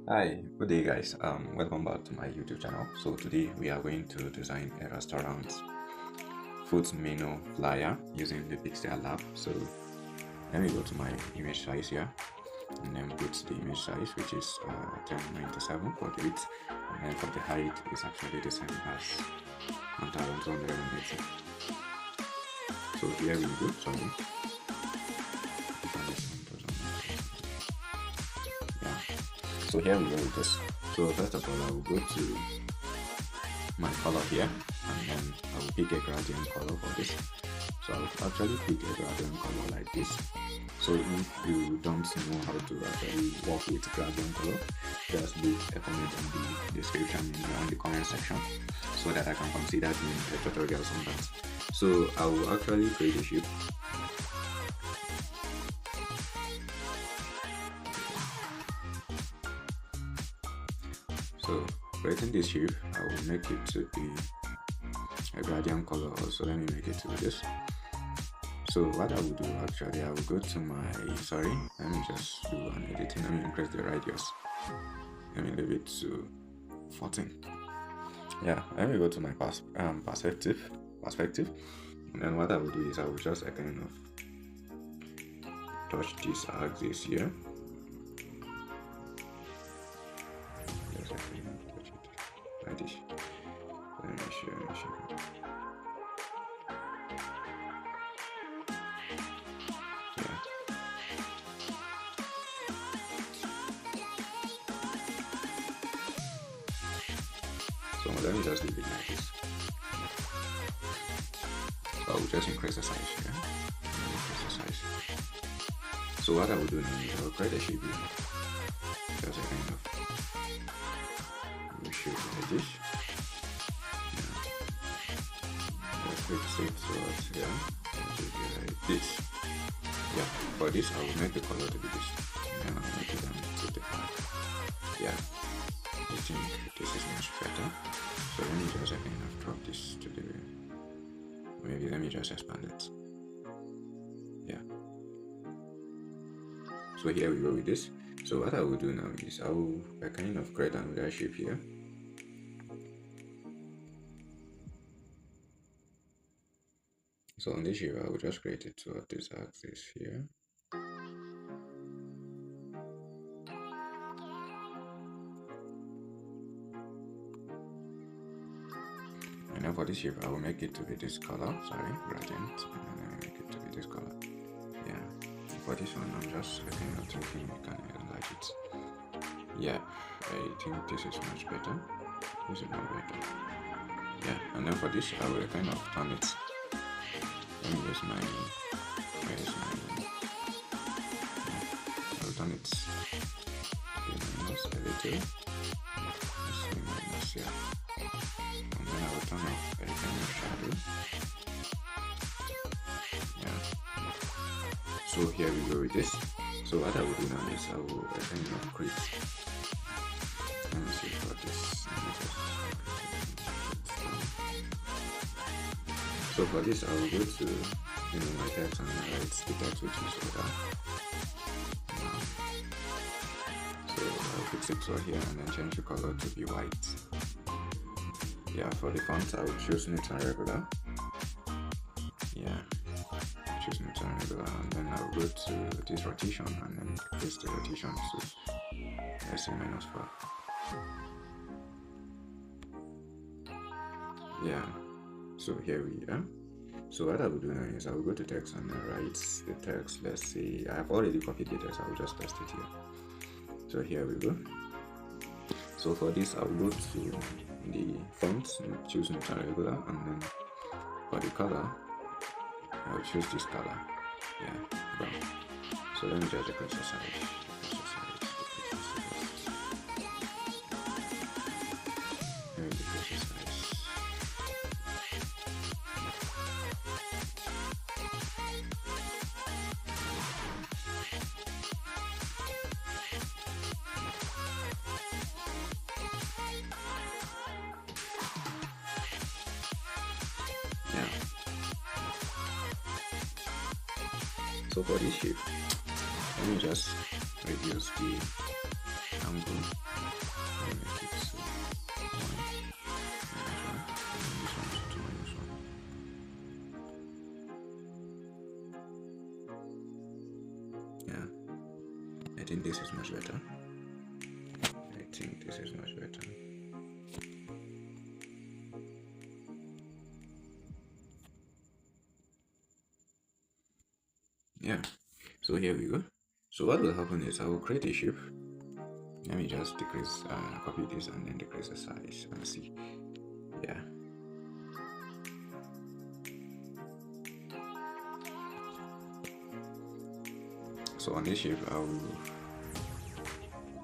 Hi, good day guys. Welcome back to my YouTube channel. So today we are going to design a restaurant food menu flyer using the PixelLab. So let me go to my image size here and then put the image size, which is 1097 for the width, and then for the height is actually the same as 1280. So here we go. Sorry. So here we go with this. So first of all, I will go to my color here, and then I will pick a gradient color for this. So I will actually pick a gradient color like this. So if you don't know how to actually work with gradient color, just leave a comment in the description in the comment section so that I can consider doing a tutorial on that. So I will actually create a shape. So creating this shape, I will make it to be a gradient color also. Let me make it to this. So what I will do actually, I will go to my, let me just do an editing. Let me increase the radius. Let me leave it to 14. Yeah, let me go to my perspective. And then what I will do is I will just kind of touch this axis here. Like this. Let me show. Yeah. So let me just leave it like this. So I will just increase the size here. Increase the size. So what I will do now is I will create a shape here. Just a kind of shape like this. Fix it towards here, and to be like this. Yeah, for this I will make the color to be this, and I'll make it to the back. Yeah, I think this is much better. So let me just kind of drop this to the, maybe let me just expand it. Yeah. So here we go with this. So what I will do now is I will kind of create another shape here. So on this shape, I will just create it toward this axis here. And then for this shape, I will make it to be this color, gradient, and then I make it to be this color. Yeah, for this one, I'm just kind of thinking we can enlarge it. Yeah, I think this is much better. This is much better. Yeah, and then for this, I will kind of turn it. Let me use my, I'll turn it minus a little. Let's see, minus here. And then I will turn off a kind of shadow. Yeah. So here we go with this. So what I will do now is I will kind of create. Let me see for this. So for this, I will go to my text and write the text which is order. So I'll fix it to here and then change the color to be white. Yeah, for the font, I will choose neutral regular. Yeah, choose neutral regular, and then I'll go to this rotation and then increase the rotation to -4. Yeah. So here we are. So what I will do now is I will go to text and write the text. Let's see, I have already copied the text. I will just paste it here. So here we go. So for this, I will go to the font and choose neutral regular, and then for the color, I will choose this color. Yeah, brown. So let me just decrease the size. Let me decrease the size. So for this shape, let me just reduce the angle I think this is much better. I think this is much better. Yeah, so here we go. So what will happen is I will create a shape. Let me just decrease, copy this and then decrease the size and see. Yeah. So on this shape, I will.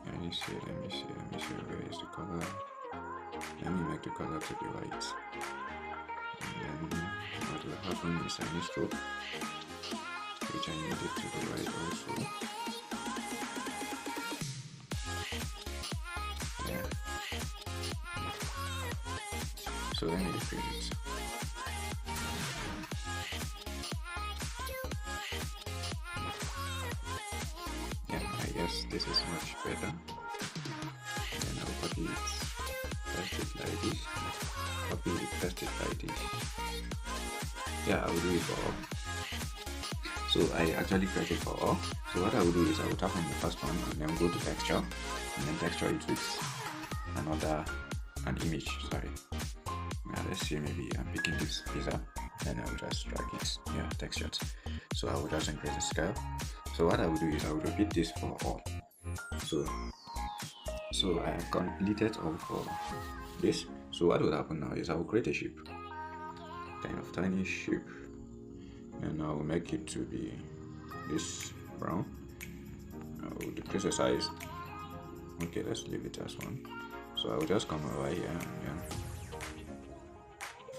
Let me see. Where is the color? Let me make the color to be white. And then what will happen is I need stroke, which I need it to be white also. Yeah. So let me decrease it. Yeah, I guess this is much better. And I'll copy it, paste it like this. Copy it, paste it like this. Yeah, I will do it for all. So I actually created for all. So what I will do is I will tap on the first one and then go to texture and then texture it with an image. Sorry. Now let's see, maybe I'm picking this pizza and I will just drag it. Yeah, textured. So I will just increase the scale. So what I will do is I will repeat this for all. So I have completed all for this. So what will happen now is I will create a shape, kind of tiny shape, and I will make it to be this brown. I will decrease the size. Okay, let's leave it as one. So I will just come over here and then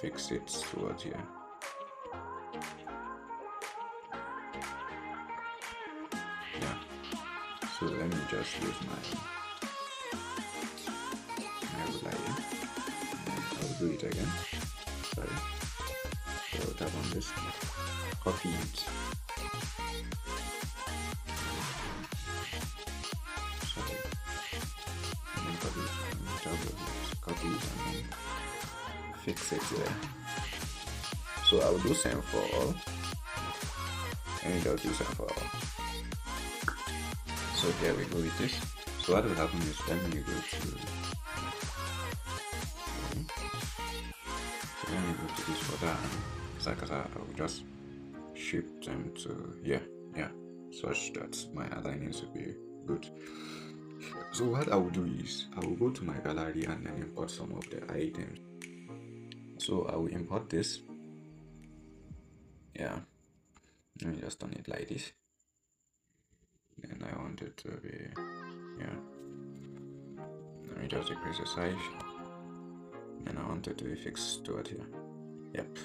fix it towards here. Yeah. So let me just use my ruler here. I will do it again. Sorry. So I'll tap on this. Copy it. Sorry. And then copy it. And tap on it. Copy it and then fix it there. So I will do same for all. And just do same for all. So here we go with this. So what will happen is let me go to this folder and I will just shift them to here, such that my alignments will be good. So what I will do is I will go to my gallery and then import some of the items. So I will import this. Yeah, let me just turn it like this. And I want it to be, yeah. Let me just decrease the size. And I want it to be fixed to it here. Yep.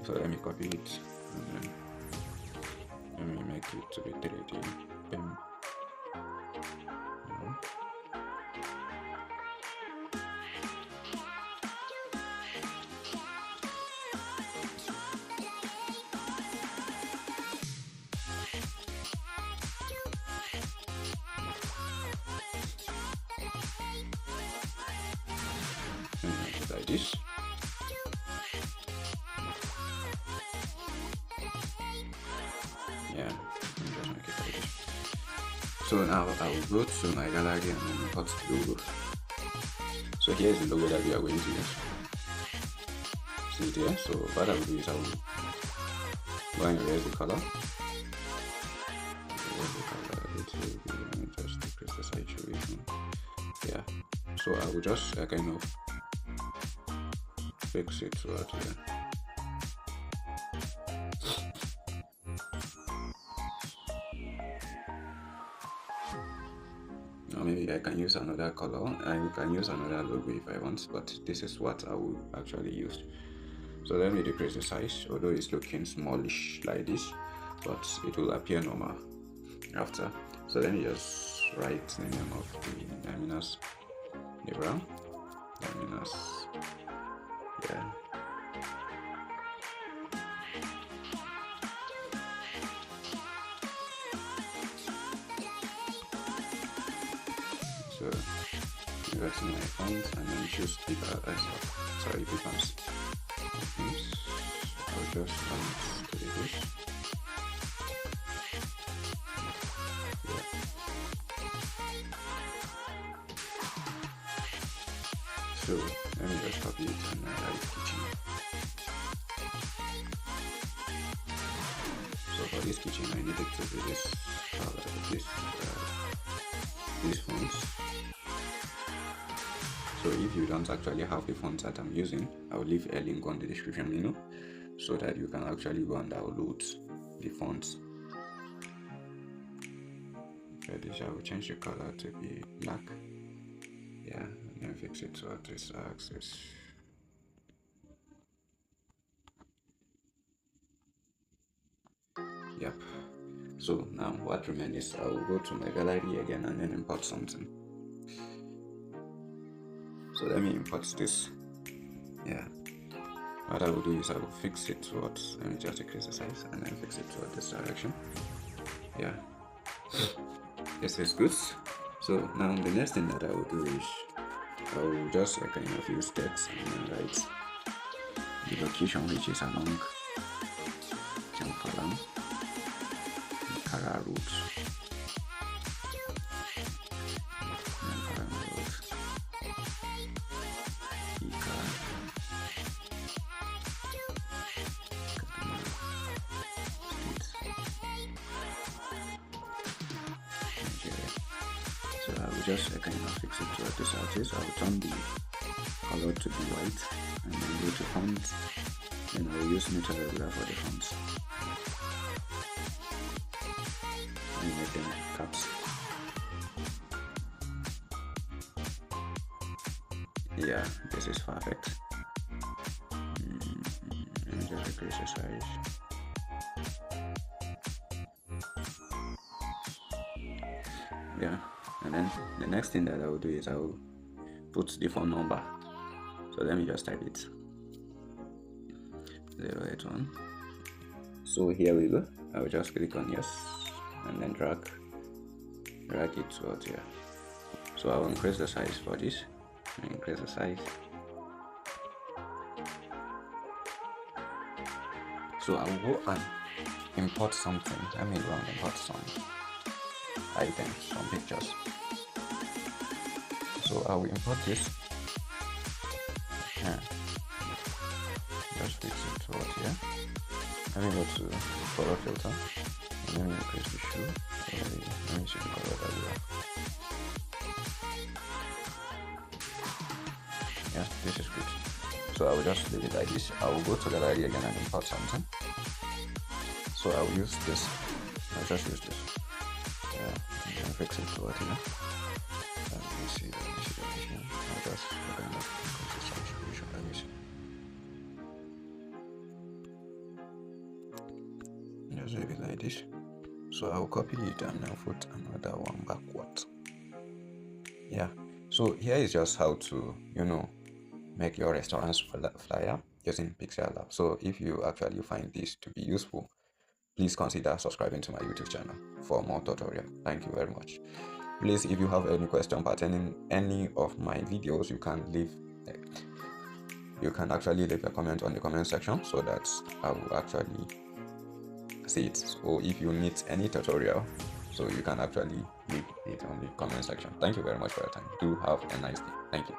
So let me copy it and then let me make it to be 3D. Bam. Like this. Yeah, just make it like this. So now I will go to my gallery and then import the logo. So here's the logo that we are going to use. See it here? So what I will do is I will go and erase the color. Let me just decrease the saturation. Yeah. So I will just kind of fix it right here. Or maybe I can use another color. I can use another logo if I want, but this is what I will actually use. So let me decrease the size, although it's looking smallish like this, but it will appear normal after. So let me just write the name of the laminars, the brown laminars. Yeah. So that's my font and then choose the sorry, becomes. I'll just turn it to this. Yeah. So let me just copy it and write kitchen. So for this kitchen, I need it to be this fonts. So if you don't actually have the fonts that I'm using, I'll leave a link on the description below so that you can actually go and download the fonts. For this, I will change the color to be black. Yeah, and then fix it so this axis. Yep. So now what remains is I will go to my gallery again and then import something. So let me import this. Yeah. What I will do is I will fix it towards, let me just decrease the size and then fix it towards this direction. Yeah. This is good. So now the next thing that I will do is I will just kind of use text and then write the location which is along Jamfalam Kara route. So I will just kind of fix it to this axis. I will turn the color to be white and then go to font. Then I will use neutral regular for the fonts. And make them caps. Yeah, this is perfect. Let me just decrease the size. Yeah, and then the next thing that I will do is I will put the phone number. So let me just type it 081. So here we go. I will just click on yes and then drag it towards here. So I will increase the size for this. Increase the size. So I will go and import something. Let me go and import some items, some pictures. So I will import this. Yeah. Just fix it towards here. Let me go to color filter and let me increase the shoe. Let me see the color that we have. Yeah, this is good. So I will just leave it like this. I will go to the gallery again and import something. So I will use this. I'll just use this. Yeah, I'm gonna fix it toward here. Let me see the situation. I'll just open up because it's saturation. Let me see. Just leave it like this. So I'll copy it and I'll put another one backward. Yeah. So here is just how to, make your restaurant's flyer using PixelLab. So if you actually find this to be useful, please consider subscribing to my YouTube channel for more tutorial. Thank you very much. Please, if you have any question pertaining any of my videos, you can actually leave a comment on the comment section so that I will actually see it. So if you need any tutorial, so you can actually leave it on the comment section. Thank you very much for your time. Do have a nice day. Thank you.